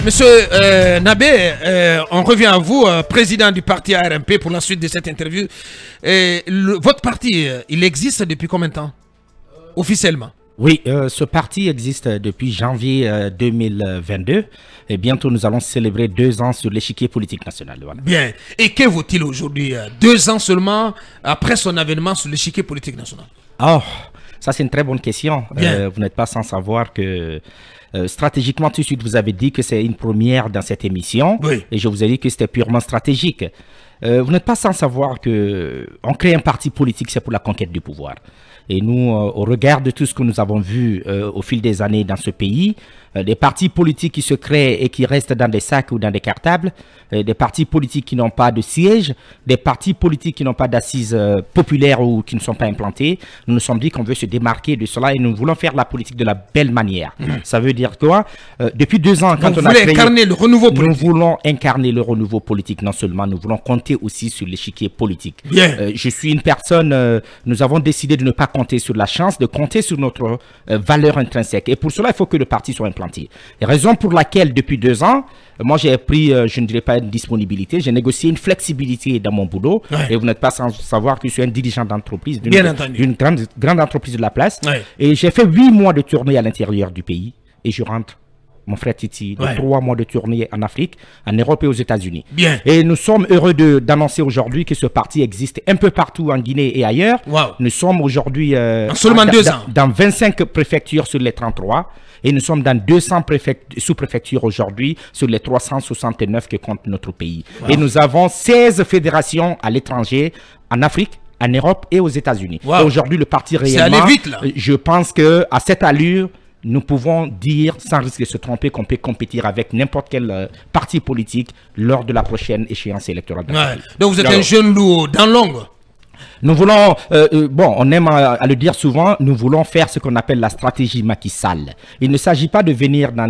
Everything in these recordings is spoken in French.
Monsieur Nabé, on revient à vous, président du parti ARMP, pour la suite de cette interview. Votre parti, il existe depuis combien de temps, officiellement? Oui, ce parti existe depuis janvier 2022 et bientôt nous allons célébrer 2 ans sur l'échiquier politique national. Voilà. Bien. Et que vaut-il aujourd'hui, 2 ans seulement après son avènement sur l'échiquier politique national? Oh, ça c'est une très bonne question. Vous n'êtes pas sans savoir que stratégiquement, tout de suite, vous avez dit que c'est une première dans cette émission. Oui. Et je vous ai dit que c'était purement stratégique. Vous n'êtes pas sans savoir que on crée un parti politique, c'est pour la conquête du pouvoir. Et nous, au regard de tout ce que nous avons vu au fil des années dans ce pays, des partis politiques qui se créent et qui restent dans des sacs ou dans des cartables, des partis politiques qui n'ont pas de siège, des partis politiques qui n'ont pas d'assises populaires ou qui ne sont pas implantés, nous nous sommes dit qu'on veut se démarquer de cela et nous voulons faire la politique de la belle manière. Ça veut dire quoi? Depuis 2 ans, quand on a créé, incarner le renouveau politique. Nous voulons incarner le renouveau politique, non seulement, nous voulons compter aussi sur l'échiquier politique. Je suis une personne, nous avons décidé de ne pas compter sur la chance, de compter sur notre valeur intrinsèque. Et pour cela, il faut que le parti soit implanté. Et raison pour laquelle, depuis 2 ans, moi j'ai pris, je ne dirais pas une disponibilité, j'ai négocié une flexibilité dans mon boulot. Et vous n'êtes pas sans savoir que je suis un dirigeant d'entreprise, d'une grande entreprise de la place. Et j'ai fait 8 mois de tournée à l'intérieur du pays. Et je rentre, mon frère Titi, de 3 mois de tournée en Afrique, en Europe et aux États-Unis. Et nous sommes heureux d'annoncer aujourd'hui que ce parti existe un peu partout en Guinée et ailleurs. Nous sommes aujourd'hui seulement 2 ans dans 25 préfectures sur les 33. Et nous sommes dans 200 sous-préfectures aujourd'hui sur les 369 que compte notre pays. Et nous avons 16 fédérations à l'étranger, en Afrique, en Europe et aux États-Unis. Aujourd'hui, le parti réellement, allé vite, là. Je pense qu'à cette allure, nous pouvons dire, sans risque de se tromper, qu'on peut compétir avec n'importe quel parti politique lors de la prochaine échéance électorale. Donc vous êtes un jeune loup dans l'ombre. Nous voulons, bon, on aime à le dire souvent, nous voulons faire ce qu'on appelle la stratégie Macky Sall. Il ne s'agit pas de venir dans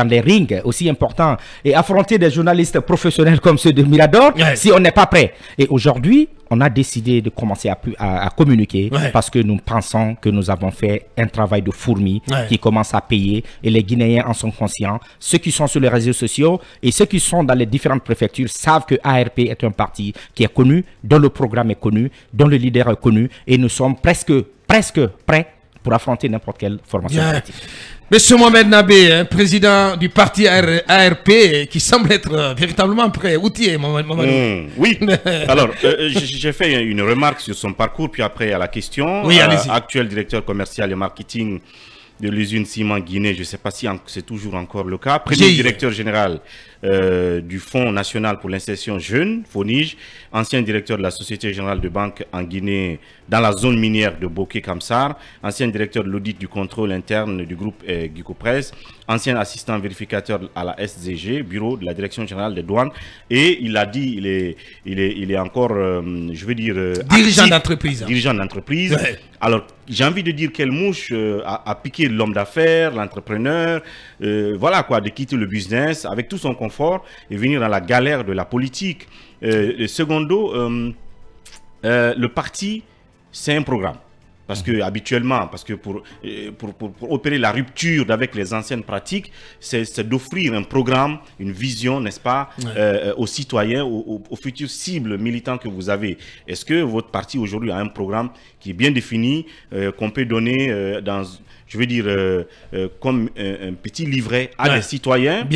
les rings aussi importants et affronter des journalistes professionnels comme ceux de Mirador si on n'est pas prêt. Et aujourd'hui, on a décidé de commencer à communiquer parce que nous pensons que nous avons fait un travail de fourmi qui commence à payer et les Guinéens en sont conscients. Ceux qui sont sur les réseaux sociaux et ceux qui sont dans les différentes préfectures savent que ARP est un parti qui est connu, dont le programme est connu, dont le leader est connu et nous sommes presque prêts pour affronter n'importe quelle formation politique. Monsieur Mohamed Nabé, président du parti ARP, qui semble être véritablement prêt, outillé, Mohamed. Oui, alors j'ai fait une remarque sur son parcours, puis après à la question. Oui, allez-y. Actuel directeur commercial et marketing de l'usine Ciment Guinée, je ne sais pas si c'est toujours encore le cas. Premier directeur général du Fonds national pour l'insertion jeune, FONIJ, ancien directeur de la Société Générale de Banque en Guinée dans la zone minière de Boké-Kamsar, ancien directeur de l'audit du contrôle interne du groupe Guico-Presse, ancien assistant vérificateur à la SDG, bureau de la Direction Générale des Douanes, et il a dit, il est encore, je veux dire, dirigeant d'entreprise. Dirigeant d'entreprise. Alors, j'ai envie de dire quelle mouche a piqué l'homme d'affaires, l'entrepreneur, voilà quoi, de quitter le business avec tout son confort et venir dans la galère de la politique. Secondo, le parti, c'est un programme. Parce que habituellement, pour opérer la rupture avec les anciennes pratiques, c'est d'offrir un programme, une vision, n'est-ce pas, aux citoyens, aux futurs cibles militants que vous avez. Est-ce que votre parti aujourd'hui a un programme qui est bien défini, qu'on peut donner dans, je veux dire, comme un petit livret à des citoyens?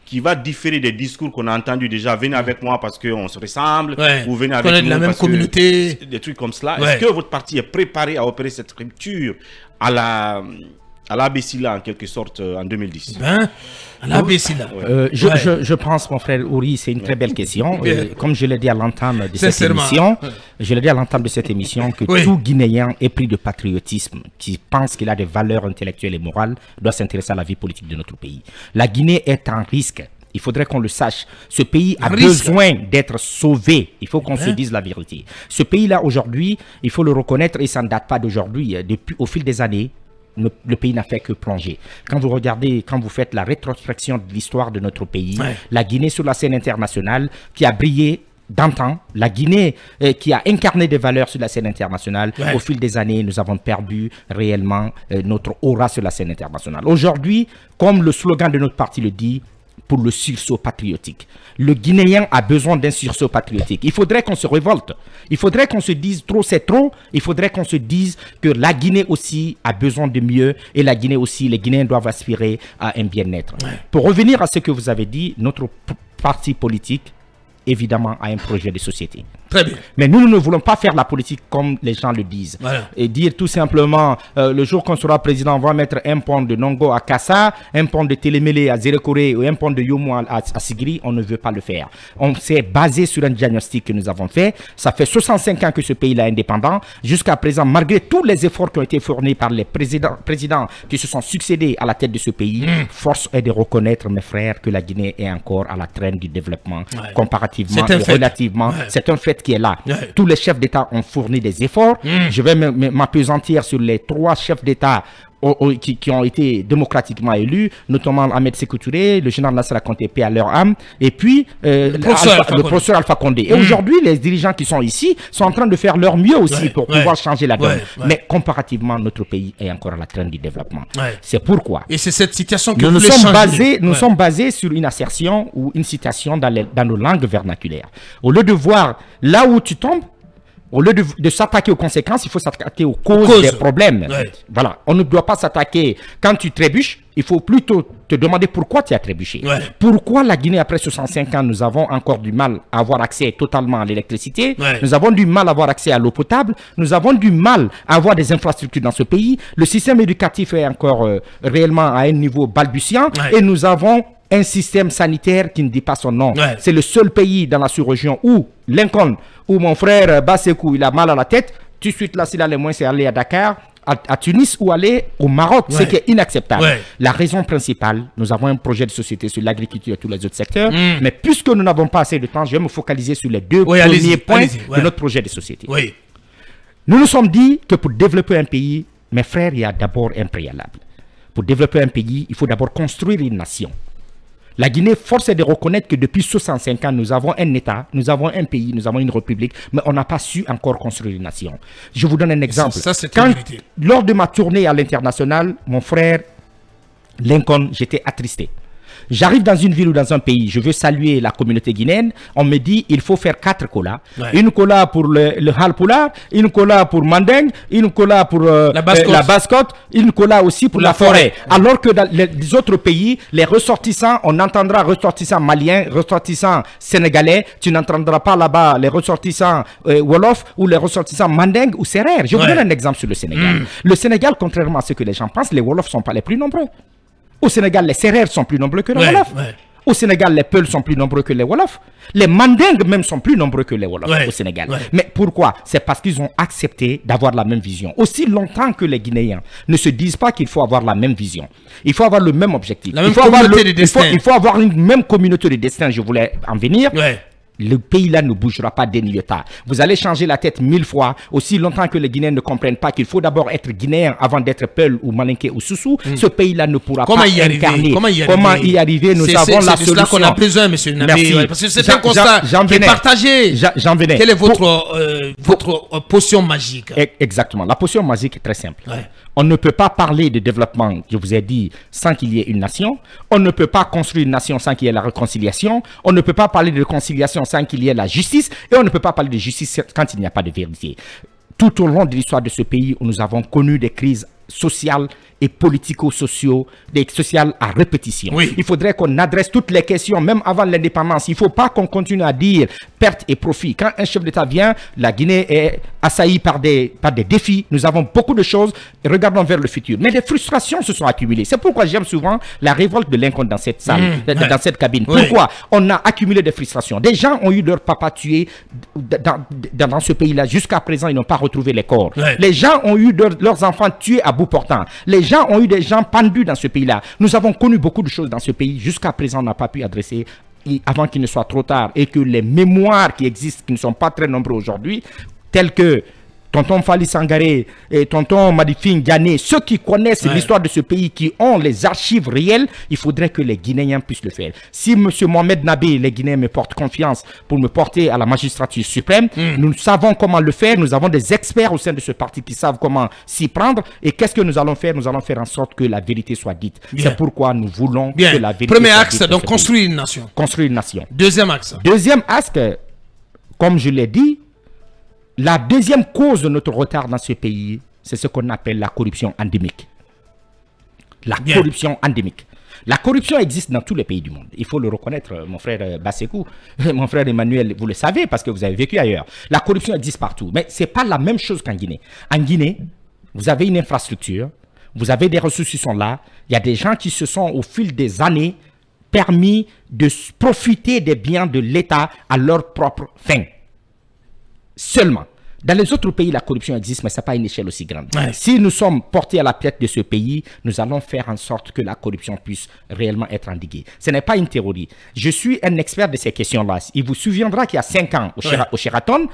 Qui va différer des discours qu'on a entendus déjà. Venez avec moi parce qu'on se ressemble, ou venez avec nous la même communauté, des trucs comme cela. Est-ce que votre parti est préparé à opérer cette rupture à la Bessila, en quelque sorte, en 2010? À la Bessila. Je pense, mon frère Ouri, c'est une très belle question. Comme je l'ai dit à l'entame de cette émission, que tout Guinéen épris de patriotisme, qui pense qu'il a des valeurs intellectuelles et morales, doit s'intéresser à la vie politique de notre pays. La Guinée est en risque. Il faudrait qu'on le sache. Ce pays a besoin d'être sauvé. Il faut qu'on se dise la vérité. Ce pays-là, aujourd'hui, il faut le reconnaître, et ça ne date pas d'aujourd'hui. Au fil des années, le pays n'a fait que plonger. Quand vous regardez, quand vous faites la rétrospection de l'histoire de notre pays, la Guinée sur la scène internationale qui a brillé d'antan, la Guinée qui a incarné des valeurs sur la scène internationale, au fil des années, nous avons perdu réellement notre aura sur la scène internationale. Aujourd'hui, comme le slogan de notre parti le dit, pour le sursaut patriotique. Le Guinéen a besoin d'un sursaut patriotique. Il faudrait qu'on se révolte. Il faudrait qu'on se dise trop c'est trop. Il faudrait qu'on se dise que la Guinée aussi a besoin de mieux et la Guinée aussi, les Guinéens doivent aspirer à un bien-être. Ouais. Pour revenir à ce que vous avez dit, notre parti politique, évidemment, a un projet de société. Très bien. Mais nous ne voulons pas faire la politique comme les gens le disent. Voilà. Et dire tout simplement, le jour qu'on sera président, on va mettre un pont de Nongo à Kassa, un pont de Télémélé à Zérekoré ou un pont de Yomo à Sigiri. On ne veut pas le faire. On s'est basé sur un diagnostic que nous avons fait. Ça fait 65 ans que ce pays est indépendant. Jusqu'à présent, malgré tous les efforts qui ont été fournis par les présidents qui se sont succédés à la tête de ce pays, force est de reconnaître, mes frères, que la Guinée est encore à la traîne du développement, comparativement et relativement. C'est un fait qui est là. Tous les chefs d'État ont fourni des efforts. Je vais m'appesantir sur les 3 chefs d'État qui ont été démocratiquement élus, notamment Ahmed Sékou Touré, le général Nassera Conté, paix à leur âme, et puis le professeur Alpha Condé. Et aujourd'hui, les dirigeants qui sont ici sont en train de faire leur mieux aussi pour pouvoir changer la donne. Mais comparativement, notre pays est encore à la traîne du développement. C'est pourquoi. Et c'est cette situation que nous sommes basés sur une assertion ou une citation dans nos langues vernaculaires. Au lieu de voir là où tu tombes, au lieu de s'attaquer aux conséquences, il faut s'attaquer aux causes des problèmes. Voilà. On ne doit pas s'attaquer quand tu trébuches. Il faut plutôt te demander pourquoi tu as trébuché. Pourquoi la Guinée, après 65 ans, nous avons encore du mal à avoir accès totalement à l'électricité. Nous avons du mal à avoir accès à l'eau potable. Nous avons du mal à avoir des infrastructures dans ce pays. Le système éducatif est encore réellement à un niveau balbutiant. Et nous avons un système sanitaire qui ne dit pas son nom. C'est le seul pays dans la sous-région où Lincoln, où mon frère Bassekou, il a mal à la tête. Tout de suite, là, s'il a les moyens, c'est aller à Dakar, à Tunis ou aller au Maroc, ce qui est inacceptable. La raison principale, nous avons un projet de société sur l'agriculture et tous les autres secteurs, mais puisque nous n'avons pas assez de temps, je vais me focaliser sur les 2 premiers points de notre projet de société. Nous nous sommes dit que pour développer un pays, mes frères, il y a d'abord un préalable. Pour développer un pays, il faut d'abord construire une nation. La Guinée, force est de reconnaître que depuis 65 ans, nous avons un État, nous avons un pays, nous avons une république, mais on n'a pas su encore construire une nation. Je vous donne un exemple. Lors de ma tournée à l'international, mon frère Lincoln, j'étais attristé. J'arrive dans une ville ou dans un pays, je veux saluer la communauté guinéenne, on me dit il faut faire 4 colas. Une cola pour le Halpulaar, une cola pour Mandeng, une cola pour la Basse-Côte, une cola aussi pour la forêt. Alors que dans les autres pays, les ressortissants, on entendra ressortissants maliens, ressortissants sénégalais, tu n'entendras pas là-bas les ressortissants Wolof ou les ressortissants Mandeng ou Serer. Je vous donne un exemple sur le Sénégal. Le Sénégal, contrairement à ce que les gens pensent, les Wolofs ne sont pas les plus nombreux. Au Sénégal, les Sérères sont plus nombreux que les Wolofs. Au Sénégal, les Peuls sont plus nombreux que les Wolofs. Les Mandingues même sont plus nombreux que les Wolofs au Sénégal. Mais pourquoi? C'est parce qu'ils ont accepté d'avoir la même vision. Aussi longtemps que les Guinéens ne se disent pas qu'il faut avoir la même vision. Il faut avoir le même objectif. La même communauté de destin. Il faut avoir une même communauté de destin, je voulais en venir. Le pays-là ne bougera pas d'un iota. Vous allez changer la tête 1000 fois, aussi longtemps que les Guinéens ne comprennent pas qu'il faut d'abord être Guinéen avant d'être Peul ou Malinké ou Soussou. Ce pays-là ne pourra pas incarner. Comment y arriver? Nous avons la solution. C'est cela qu'on a besoin, monsieur Nabi. Parce que c'est un constat qui est partagé. J'en venais. Quelle est votre potion magique? Exactement. La potion magique est très simple. On ne peut pas parler de développement, je vous ai dit, sans qu'il y ait une nation. On ne peut pas construire une nation sans qu'il y ait la réconciliation. On ne peut pas parler de réconciliation sans qu'il y ait la justice. Et on ne peut pas parler de justice quand il n'y a pas de vérité. Tout au long de l'histoire de ce pays où nous avons connu des crises sociales et politico-sociaux, des sociales à répétition. Il faudrait qu'on adresse toutes les questions, même avant l'indépendance. Il ne faut pas qu'on continue à dire perte et profit. Quand un chef d'État vient, la Guinée est assaillie par des défis. Nous avons beaucoup de choses. Regardons vers le futur. Mais des frustrations se sont accumulées. C'est pourquoi j'aime souvent la révolte de Lincoln dans cette salle, dans cette cabine. Pourquoi? On a accumulé des frustrations. Des gens ont eu leur papa tué dans ce pays-là. Jusqu'à présent, ils n'ont pas retrouvé les corps. Les gens ont eu leurs enfants tués à bout portant. Les gens ont eu des gens pendus dans ce pays-là. Nous avons connu beaucoup de choses dans ce pays. Jusqu'à présent, on n'a pas pu adresser avant qu'il ne soit trop tard et que les mémoires qui existent, qui ne sont pas très nombreux aujourd'hui, tels que tonton Fali Sangaré, et tonton Madifine Ghané, ceux qui connaissent l'histoire de ce pays, qui ont les archives réelles, il faudrait que les Guinéens puissent le faire. Si M. Mohamed Nabé, les Guinéens me portent confiance pour me porter à la magistrature suprême, nous savons comment le faire, nous avons des experts au sein de ce parti qui savent comment s'y prendre, et qu'est-ce que nous allons faire? Nous allons faire en sorte que la vérité soit dite. C'est pourquoi nous voulons que la vérité Premier soit axe, dite donc construire une nation. Construire une nation. Deuxième axe. Deuxième axe, comme je l'ai dit, la deuxième cause de notre retard dans ce pays, c'est ce qu'on appelle la corruption endémique. La corruption endémique. La corruption existe dans tous les pays du monde. Il faut le reconnaître, mon frère Bassekou, mon frère Emmanuel, vous le savez parce que vous avez vécu ailleurs. La corruption existe partout, mais ce n'est pas la même chose qu'en Guinée. En Guinée, vous avez une infrastructure, vous avez des ressources qui sont là, il y a des gens qui se sont au fil des années permis de profiter des biens de l'État à leur propre fin. Seulement. Dans les autres pays, la corruption existe, mais ce n'est pas à une échelle aussi grande. Si nous sommes portés à la tête de ce pays, nous allons faire en sorte que la corruption puisse réellement être endiguée. Ce n'est pas une théorie. Je suis un expert de ces questions-là. Il vous souviendra qu'il y a 5 ans, au Sheraton,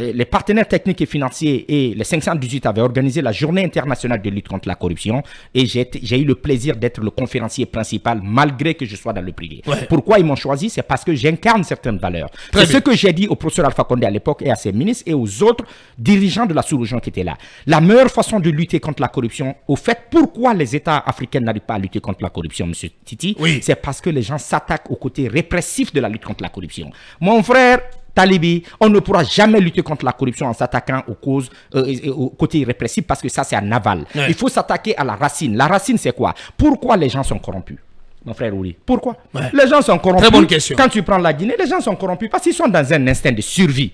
les partenaires techniques et financiers et les 518 avaient organisé la journée internationale de lutte contre la corruption et j'ai eu le plaisir d'être le conférencier principal malgré que je sois dans le privé. Pourquoi ils m'ont choisi? C'est parce que j'incarne certaines valeurs. C'est ce que j'ai dit au professeur Alpha Condé à l'époque et à ses ministres et aux autres dirigeants de la sous-région qui étaient là. La meilleure façon de lutter contre la corruption, au fait, pourquoi les États africains n'arrivent pas à lutter contre la corruption, M. Titi? C'est parce que les gens s'attaquent au côté répressif de la lutte contre la corruption. Mon frère Talibi, on ne pourra jamais lutter contre la corruption en s'attaquant aux causes, au côté répressif, parce que ça, c'est un aval. Il faut s'attaquer à la racine. La racine, c'est quoi? Pourquoi les gens sont corrompus? Mon frère Ouli, pourquoi? Les gens sont corrompus. Très bonne question. Quand tu prends la Guinée, les gens sont corrompus parce qu'ils sont dans un instinct de survie.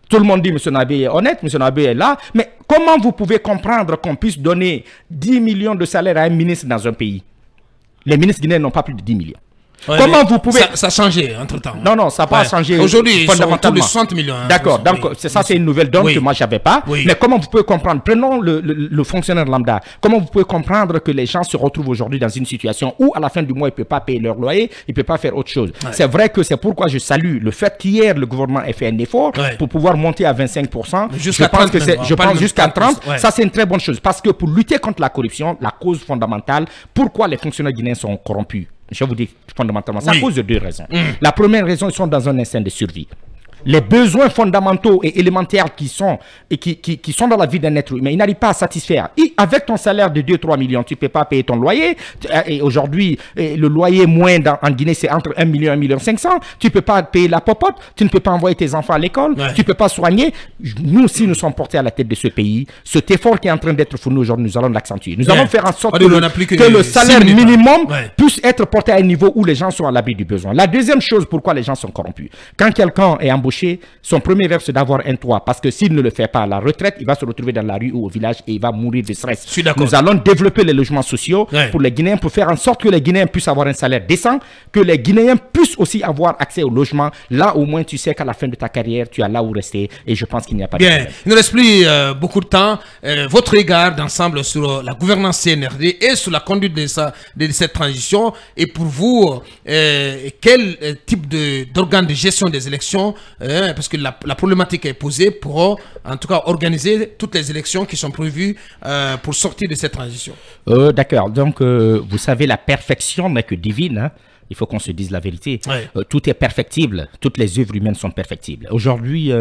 Tout le monde dit, M. Nabé est honnête, M. Nabé est là, mais comment vous pouvez comprendre qu'on puisse donner 10 millions de salaire à un ministre dans un pays? Les ministres guinéens n'ont pas plus de 10 millions. Comment vous pouvez... Ça a changé entre-temps. Non, non, ça n'a pas changé. Aujourd'hui, ils sont autour de 60 millions. D'accord, donc ça c'est une nouvelle donne que moi je n'avais pas. Mais comment vous pouvez comprendre, prenons le fonctionnaire lambda, comment vous pouvez comprendre que les gens se retrouvent aujourd'hui dans une situation où à la fin du mois, ils ne peuvent pas payer leur loyer, ils ne peuvent pas faire autre chose. C'est vrai que c'est pourquoi je salue le fait qu'hier, le gouvernement ait fait un effort pour pouvoir monter à 25%. Je pense que c'est, je pense jusqu'à 30%. Ça c'est une très bonne chose. Parce que pour lutter contre la corruption, la cause fondamentale, pourquoi les fonctionnaires guinéens sont corrompus? Je vous dis fondamentalement, c'est à cause de deux raisons. La première raison, ils sont dans un instinct de survie. Les besoins fondamentaux et élémentaires qui sont dans la vie d'un être humain, ils n'arrivent pas à satisfaire. Et avec ton salaire de 2-3 millions, tu ne peux pas payer ton loyer. Et aujourd'hui, le loyer moyen en Guinée, c'est entre 1 million et 1 million 500. Tu ne peux pas payer la popote, tu ne peux pas envoyer tes enfants à l'école, tu ne peux pas soigner. Nous aussi, nous sommes portés à la tête de ce pays. Cet effort qui est en train d'être fourni aujourd'hui, nous allons l'accentuer. Nous allons faire en sorte que le salaire minimum puisse être porté à un niveau où les gens sont à l'abri du besoin. La deuxième chose, pourquoi les gens sont corrompus. Quand quelqu'un est embauché, son premier rêve, c'est d'avoir un toit. Parce que s'il ne le fait pas à la retraite, il va se retrouver dans la rue ou au village et il va mourir de stress. Nous allons développer les logements sociaux pour les Guinéens, pour faire en sorte que les Guinéens puissent avoir un salaire décent, que les Guinéens puissent aussi avoir accès au logement. Là, au moins, tu sais qu'à la fin de ta carrière, tu as là où rester. Et je pense qu'il n'y a pas de problème. Il ne reste plus beaucoup de temps. Votre regard d'ensemble sur la gouvernance CNRD et sur la conduite de cette transition. Et pour vous, quel type d'organe de gestion des élections parce que la problématique est posée pour, en tout cas, organiser toutes les élections qui sont prévues pour sortir de cette transition. D'accord. Donc, vous savez, la perfection n'est que divine. Hein. Il faut qu'on se dise la vérité. Tout est perfectible. Toutes les œuvres humaines sont perfectibles. Aujourd'hui,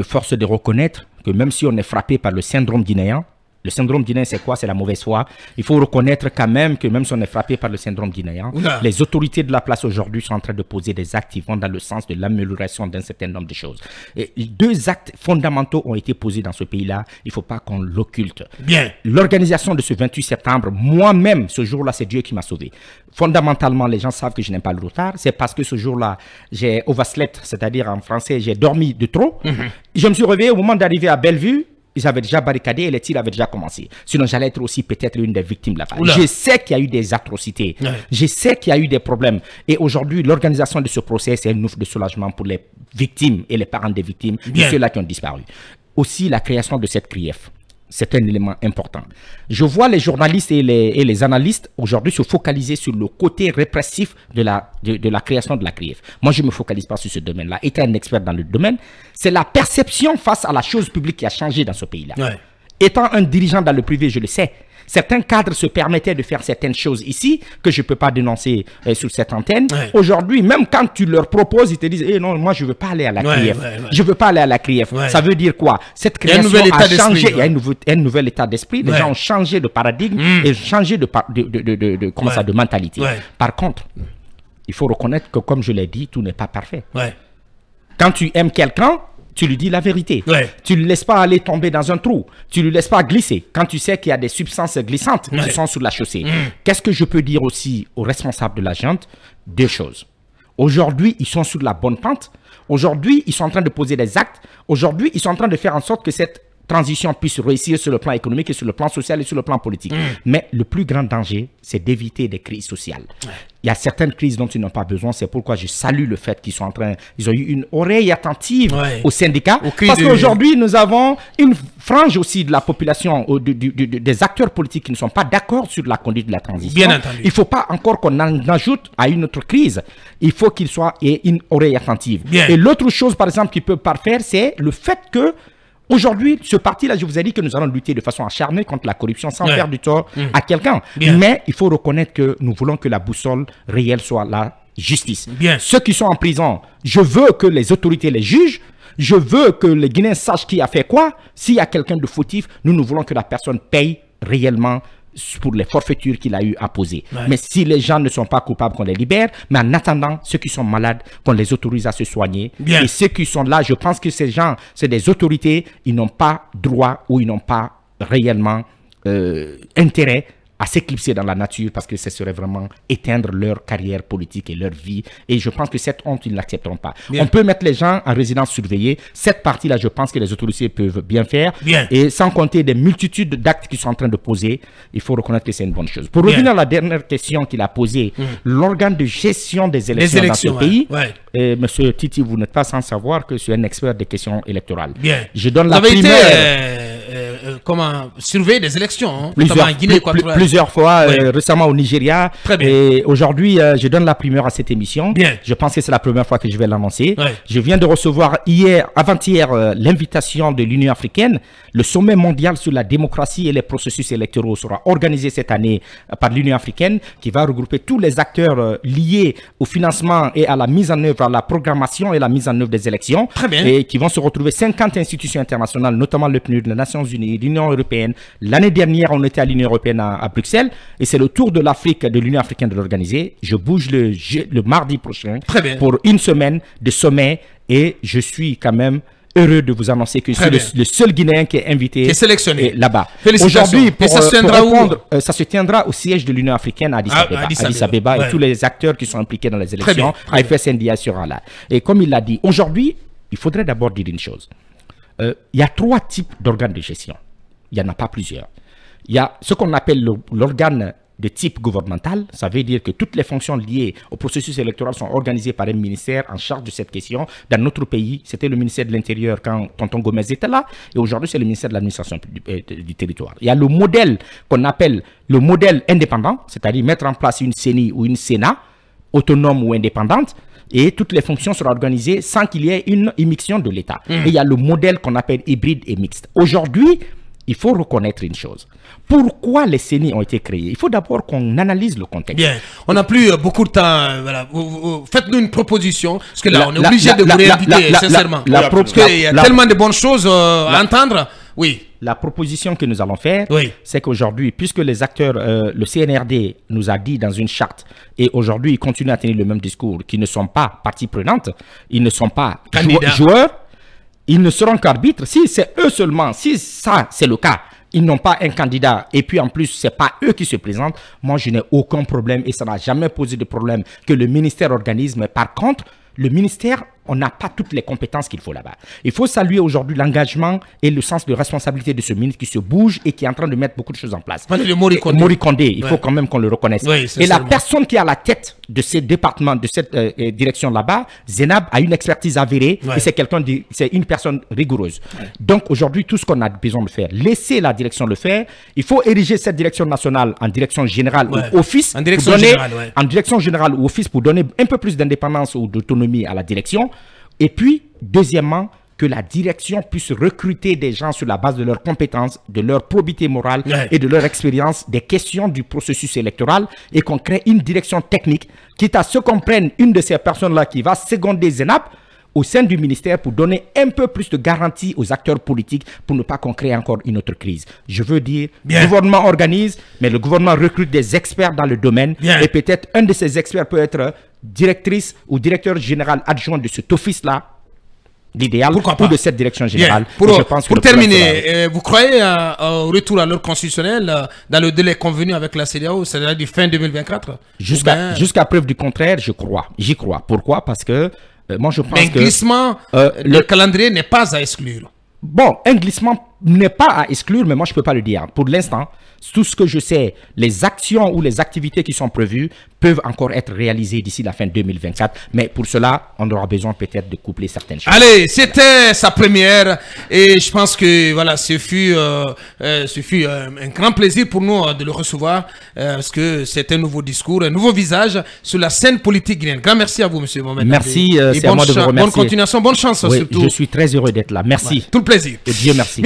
force de reconnaître que même si on est frappé par le syndrome guinéen, le syndrome guinéen, c'est quoi? C'est la mauvaise foi. Il faut reconnaître quand même que même si on est frappé par le syndrome guinéen, les autorités de la place aujourd'hui sont en train de poser des actes qui vont dans le sens de l'amélioration d'un certain nombre de choses. Et deux actes fondamentaux ont été posés dans ce pays-là. Il ne faut pas qu'on l'occulte. L'organisation de ce 28 septembre, moi-même, ce jour-là, c'est Dieu qui m'a sauvé. Fondamentalement, les gens savent que je n'aime pas le retard. C'est parce que ce jour-là, j'ai overslept, c'est-à-dire en français, j'ai dormi de trop. Je me suis réveillé au moment d'arriver à Bellevue. Ils avaient déjà barricadé et les tirs avaient déjà commencé. Sinon, j'allais être aussi peut-être une des victimes là-bas. Je sais qu'il y a eu des atrocités. Je sais qu'il y a eu des problèmes. Et aujourd'hui, l'organisation de ce procès, c'est un ouf de soulagement pour les victimes et les parents des victimes et ceux-là qui ont disparu. Aussi, la création de cette CRIEF. c'est un élément important. Je vois les journalistes et les analystes aujourd'hui se focaliser sur le côté répressif de la création de la CRIEF. Moi, je ne me focalise pas sur ce domaine-là. Étant un expert dans le domaine, c'est la perception face à la chose publique qui a changé dans ce pays-là. Ouais. Étant un dirigeant dans le privé, je le sais. Certains cadres se permettaient de faire certaines choses ici que je ne peux pas dénoncer sur cette antenne. Ouais. Aujourd'hui, même quand tu leur proposes, ils te disent non, moi je ne veux pas aller à la CRIEF. Je ne veux pas aller à la CRIEF. Ça veut dire quoi? Cette création a changé. Il y a un nouvel état d'esprit. Les gens ont changé de paradigme et changé de mentalité. Par contre, il faut reconnaître que, comme je l'ai dit, tout n'est pas parfait. Quand tu aimes quelqu'un, tu lui dis la vérité. Tu ne le laisses pas aller tomber dans un trou. Tu ne le laisses pas glisser. Quand tu sais qu'il y a des substances glissantes qui sont sur la chaussée. Qu'est-ce que je peux dire aussi aux responsables de la junte? Deux choses. Aujourd'hui, ils sont sur la bonne pente. Aujourd'hui, ils sont en train de poser des actes. Aujourd'hui, ils sont en train de faire en sorte que cette transition puisse réussir sur le plan économique et sur le plan social et sur le plan politique. Mais le plus grand danger, c'est d'éviter des crises sociales. Il y a certaines crises dont ils n'ont pas besoin. C'est pourquoi je salue le fait qu'ils ont eu une oreille attentive aux syndicats. Parce qu'aujourd'hui, nous avons une frange aussi de la population, des acteurs politiques qui ne sont pas d'accord sur la conduite de la transition. Bien entendu. Il ne faut pas encore qu'on en ajoute à une autre crise. Il faut qu'il soit une oreille attentive. Et l'autre chose, par exemple, qu'ils peuvent pas faire, c'est le fait que aujourd'hui, ce parti-là, je vous ai dit que nous allons lutter de façon acharnée contre la corruption sans faire du tort à quelqu'un. Mais il faut reconnaître que nous voulons que la boussole réelle soit la justice. Ceux qui sont en prison, je veux que les autorités les jugent. Je veux que les Guinéens sachent qui a fait quoi. S'il y a quelqu'un de fautif, nous voulons que la personne paye réellement pour les forfaitures qu'il a eu à poser. Mais si les gens ne sont pas coupables, qu'on les libère. Mais en attendant, ceux qui sont malades, qu'on les autorise à se soigner. Et ceux qui sont là, je pense que ces gens, c'est des autorités, ils n'ont pas droit ou ils n'ont pas réellement intérêt à s'éclipser dans la nature parce que ce serait vraiment éteindre leur carrière politique et leur vie. Et je pense que cette honte, ils ne l'accepteront pas. On peut mettre les gens en résidence surveillée. Cette partie-là, je pense que les autorités peuvent bien faire. Et sans compter des multitudes d'actes qu'ils sont en train de poser, il faut reconnaître que c'est une bonne chose. Pour revenir à la dernière question qu'il a posée, l'organe de gestion des élections dans ce pays, Monsieur Titi, vous n'êtes pas sans savoir que je suis un expert des questions électorales. Je donne la primeur. Comment surveiller des élections, plusieurs fois, récemment au Nigeria. Et aujourd'hui, je donne la primeur à cette émission. Je pense que c'est la première fois que je vais l'annoncer. Je viens de recevoir avant-hier, l'invitation de l'Union africaine. Le sommet mondial sur la démocratie et les processus électoraux sera organisé cette année par l'Union africaine, qui va regrouper tous les acteurs liés au financement et à la mise en œuvre, à la programmation et la mise en œuvre des élections. Et qui vont se retrouver 50 institutions internationales, notamment le PNUD, les Nations Unies, l'Union européenne. L'année dernière, on était à l'Union européenne à Bruxelles et c'est le tour de l'Afrique, de l'Union africaine de l'organiser. Je bouge le mardi prochain pour une semaine de sommet et je suis quand même heureux de vous annoncer que je suis le seul Guinéen qui est invité qui est sélectionné là-bas. Aujourd'hui, ça se tiendra au siège de l'Union africaine à Addis Abeba et tous les acteurs qui sont impliqués dans les élections. AFS-NDA sera là. Et comme il l'a dit, aujourd'hui, il faudrait d'abord dire une chose. Il y a 3 types d'organes de gestion. Il n'y en a pas plusieurs. Il y a ce qu'on appelle l'organe de type gouvernemental. Ça veut dire que toutes les fonctions liées au processus électoral sont organisées par un ministère en charge de cette question. Dans notre pays, c'était le ministère de l'Intérieur quand Tonton Gomez était là. Et aujourd'hui, c'est le ministère de l'administration du territoire. Il y a le modèle qu'on appelle le modèle indépendant, c'est-à-dire mettre en place une CENI ou une Sénat, autonome ou indépendante. Et toutes les fonctions seront organisées sans qu'il y ait une immixtion de l'État. Et il y a le modèle qu'on appelle hybride et mixte. Aujourd'hui, il faut reconnaître une chose. Pourquoi les CENI ont été créés? Il faut d'abord qu'on analyse le contexte. On n'a plus beaucoup de temps. Voilà. Faites-nous une proposition. Parce que là, on est obligé de vous réinviter, sincèrement. Parce qu'il y a tellement de bonnes choses à entendre. La proposition que nous allons faire, c'est qu'aujourd'hui, puisque les acteurs, le CNRD nous a dit dans une charte, et aujourd'hui, ils continuent à tenir le même discours, qu'ils ne sont pas partie prenante, ils ne sont pas joueurs, ils ne seront qu'arbitres. Si c'est eux seulement, si ça, c'est le cas, ils n'ont pas un candidat, et puis en plus, ce n'est pas eux qui se présentent, moi, je n'ai aucun problème, et ça n'a jamais posé de problème que le ministère organise. Mais par contre, le ministère on n'a pas toutes les compétences qu'il faut là-bas. Il faut saluer aujourd'hui l'engagement et le sens de responsabilité de ce ministre qui se bouge et qui est en train de mettre beaucoup de choses en place. Mori Kondé, il faut quand même qu'on le reconnaisse. Oui, et la personne qui est à la tête de ces départements, de cette direction là-bas, Zénab, a une expertise avérée et c'est une personne rigoureuse. Donc aujourd'hui, tout ce qu'on a besoin de faire, laisser la direction le faire. Il faut ériger cette direction nationale en direction générale ou office. En direction générale ou office pour donner un peu plus d'indépendance ou d'autonomie à la direction. Et puis, deuxièmement, que la direction puisse recruter des gens sur la base de leurs compétences, de leur probité morale et de leur expérience des questions du processus électoral et qu'on crée une direction technique, quitte à ce qu'on prenne une de ces personnes-là qui va seconder Zénab au sein du ministère pour donner un peu plus de garantie aux acteurs politiques pour ne pas qu'on crée encore une autre crise. Je veux dire, le gouvernement organise, mais le gouvernement recrute des experts dans le domaine et peut-être un de ces experts peut être directrice ou directeur général adjoint de cet office-là, l'idéal, ou de cette direction générale. Pour terminer, vous croyez au retour à l'ordre constitutionnel dans le délai convenu avec la CEDEAO, c'est-à-dire du fin 2024? Jusqu'à preuve du contraire, je crois. J'y crois. Pourquoi? Parce que moi je pense que... Mais un glissement, le calendrier n'est pas à exclure. Bon, un glissement n'est pas à exclure, mais moi je ne peux pas le dire. Pour l'instant, tout ce que je sais, les actions ou les activités qui sont prévues peuvent encore être réalisées d'ici la fin 2024. Mais pour cela, on aura besoin peut-être de coupler certaines choses. Allez, c'était sa première et je pense que voilà, ce fut un grand plaisir pour nous de le recevoir parce que c'est un nouveau discours, un nouveau visage sur la scène politique guinéenne. Grand merci à vous, monsieur Mohamed. Merci, c'est à moi de vous remercier. Bonne continuation, bonne chance surtout. Je suis très heureux d'être là. Merci. Tout le plaisir. Et Dieu merci.